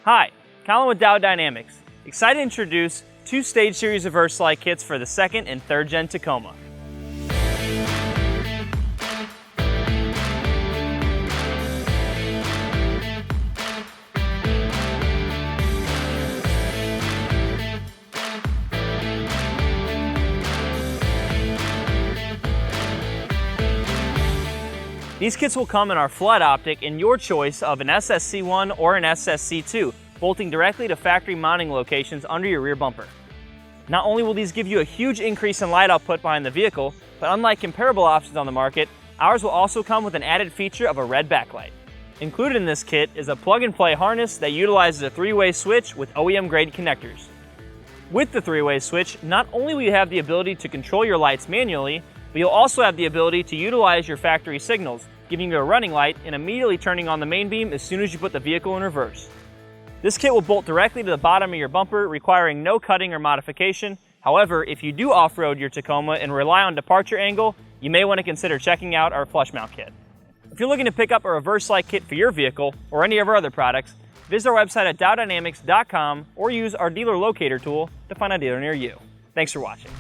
Hi, Colin with Diode Dynamics. Excited to introduce two stage series reverse light kits for the 2nd and 3rd gen Tacoma. These kits will come in our flood optic in your choice of an SSC1 or an SSC2, bolting directly to factory mounting locations under your rear bumper. Not only will these give you a huge increase in light output behind the vehicle, but unlike comparable options on the market, ours will also come with an added feature of a red backlight. Included in this kit is a plug-and-play harness that utilizes a 3-way switch with OEM-grade connectors. With the 3-way switch, not only will you have the ability to control your lights manually, but you'll also have the ability to utilize your factory signals, giving you a running light and immediately turning on the main beam as soon as you put the vehicle in reverse. This kit will bolt directly to the bottom of your bumper, requiring no cutting or modification. However, if you do off-road your Tacoma and rely on departure angle, you may want to consider checking out our flush mount kit. If you're looking to pick up a reverse light kit for your vehicle or any of our other products, visit our website at diodedynamics.com or use our dealer locator tool to find a dealer near you. Thanks for watching.